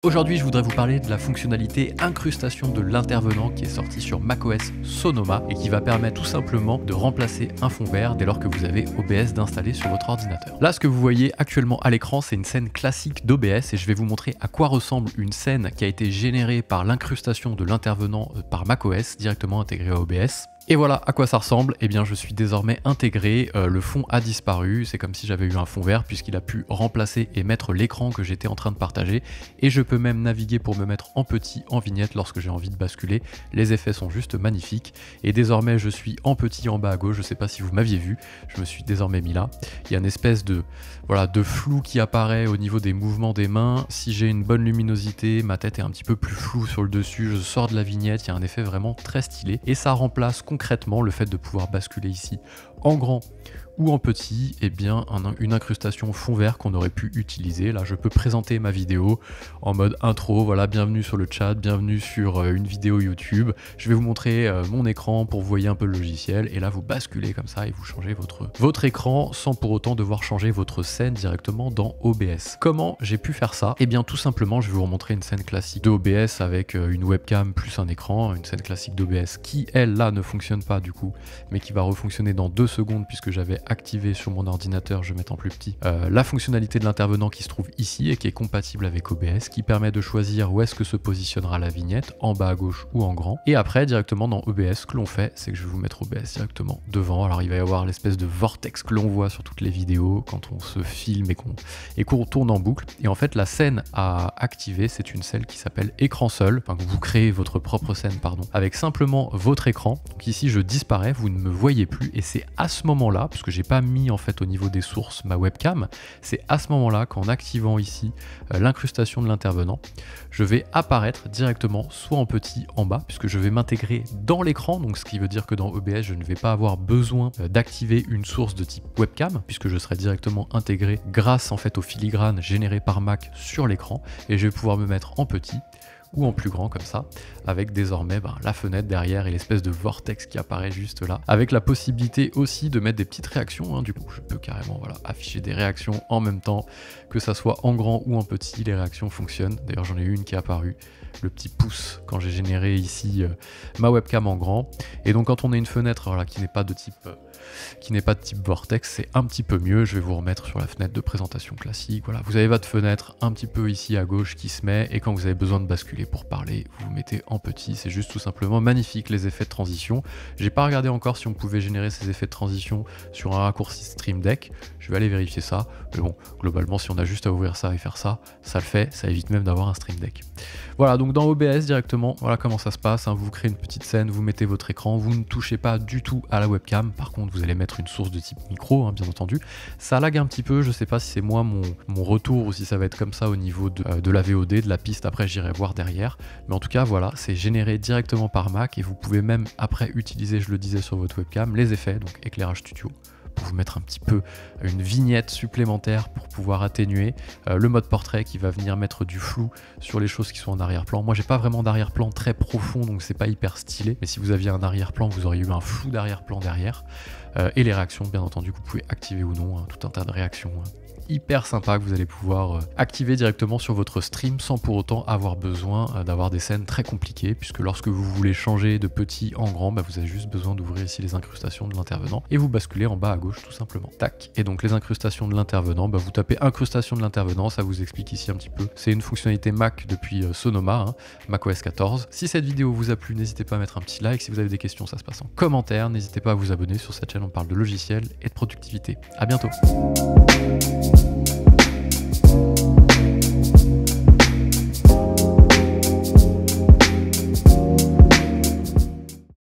Aujourd'hui, je voudrais vous parler de la fonctionnalité incrustation de l'intervenant qui est sortie sur macOS Sonoma et qui va permettre tout simplement de remplacer un fond vert dès lors que vous avez OBS d'installer sur votre ordinateur. Là, ce que vous voyez actuellement à l'écran, c'est une scène classique d'OBS et je vais vous montrer à quoi ressemble une scène qui a été générée par l'incrustation de l'intervenant par macOS directement intégrée à OBS. Et voilà à quoi ça ressemble. Eh bien, je suis désormais intégré, le fond a disparu, c'est comme si j'avais eu un fond vert puisqu'il a pu remplacer et mettre l'écran que j'étais en train de partager, et je peux même naviguer pour me mettre en petit, en vignette lorsque j'ai envie de basculer. Les effets sont juste magnifiques, et désormais je suis en petit en bas à gauche. Je sais pas si vous m'aviez vu, je me suis désormais mis là. Il y a une espèce de flou qui apparaît au niveau des mouvements des mains. Si j'ai une bonne luminosité, ma tête est un petit peu plus floue sur le dessus, je sors de la vignette, il y a un effet vraiment très stylé, et ça remplace concrètement le fait de pouvoir basculer ici en grand ou en petit, et bien une incrustation fond vert qu'on aurait pu utiliser. Là, je peux présenter ma vidéo en mode intro. Voilà, bienvenue sur le chat, bienvenue sur une vidéo YouTube. Je vais vous montrer mon écran pour que vous voyez un peu le logiciel, et là vous basculez comme ça et vous changez votre écran sans pour autant devoir changer votre scène directement dans OBS. Comment j'ai pu faire ça? Et bien tout simplement, je vais vous remontrer une scène classique d'OBS avec une webcam plus un écran, une scène classique d'OBS qui, elle, là, ne fonctionne pas du coup, mais qui va refonctionner dans 2 secondes puisque j'avais activé sur mon ordinateur, je vais mettre en plus petit, la fonctionnalité de l'intervenant qui se trouve ici et qui est compatible avec OBS, qui permet de choisir où est-ce que se positionnera la vignette, en bas à gauche ou en grand. Et après, directement dans OBS, ce que l'on fait, c'est que je vais vous mettre OBS directement devant. Alors il va y avoir l'espèce de vortex que l'on voit sur toutes les vidéos quand on se filme et qu'on tourne en boucle. Et en fait, la scène à activer, c'est une scène qui s'appelle écran seul, enfin que vous créez votre propre scène, pardon, avec simplement votre écran. Donc ici, je disparais, vous ne me voyez plus, et c'est à ce moment-là, parce que j'ai pas mis en fait au niveau des sources ma webcam, c'est à ce moment-là qu'en activant ici l'incrustation de l'intervenant, je vais apparaître directement soit en petit en bas, puisque je vais m'intégrer dans l'écran, donc ce qui veut dire que dans OBS, je ne vais pas avoir besoin d'activer une source de type webcam, puisque je serai directement intégré grâce en fait au filigrane généré par Mac sur l'écran, et je vais pouvoir me mettre en petit ou en plus grand comme ça, avec désormais la fenêtre derrière et l'espèce de vortex qui apparaît juste là, avec la possibilité aussi de mettre des petites réactions, hein. Du coup je peux carrément afficher des réactions en même temps, que ça soit en grand ou en petit, les réactions fonctionnent. D'ailleurs j'en ai eu une qui est apparue, le petit pouce, quand j'ai généré ici ma webcam en grand. Et donc quand on a une fenêtre qui n'est pas de type vortex, c'est un petit peu mieux. Je vais vous remettre sur la fenêtre de présentation classique. Voilà, vous avez votre fenêtre un petit peu ici à gauche qui se met, et quand vous avez besoin de basculer pour parler, vous vous mettez en petit. C'est juste tout simplement magnifique, les effets de transition. J'ai pas regardé encore si on pouvait générer ces effets de transition sur un raccourci Stream Deck. Je vais aller vérifier ça. Mais bon, globalement, si on a juste à ouvrir ça et faire ça, ça le fait. Ça évite même d'avoir un Stream Deck. Voilà, donc dans OBS directement, voilà comment ça se passe, hein. Vous créez une petite scène, vous mettez votre écran, vous ne touchez pas du tout à la webcam. Par contre, vous allez mettre une source de type micro, hein, bien entendu. Ça lag un petit peu, je sais pas si c'est moi mon retour ou si ça va être comme ça au niveau de la VOD, de la piste. Après, j'irai voir derrière. Mais en tout cas, voilà, c'est généré directement par Mac, et vous pouvez même après utiliser, je le disais sur votre webcam, les effets, donc éclairage studio, pour vous mettre un petit peu une vignette supplémentaire pour pouvoir atténuer, le mode portrait qui va venir mettre du flou sur les choses qui sont en arrière-plan. Moi j'ai pas vraiment d'arrière-plan très profond, donc c'est pas hyper stylé, mais si vous aviez un arrière-plan, vous auriez eu un flou d'arrière-plan derrière. Et les réactions, bien entendu, que vous pouvez activer ou non, hein, tout un tas de réactions hyper sympa que vous allez pouvoir activer directement sur votre stream sans pour autant avoir besoin d'avoir des scènes très compliquées, puisque lorsque vous voulez changer de petit en grand, vous avez juste besoin d'ouvrir ici les incrustations de l'intervenant et vous basculez en bas à gauche tout simplement. Tac. Et donc les incrustations de l'intervenant, vous tapez incrustation de l'intervenant, ça vous explique ici un petit peu. C'est une fonctionnalité Mac depuis Sonoma, hein, macOS 14. Si cette vidéo vous a plu, n'hésitez pas à mettre un petit like. Si vous avez des questions, ça se passe en commentaire. N'hésitez pas à vous abonner. Sur cette chaîne, on parle de logiciels et de productivité. À bientôt.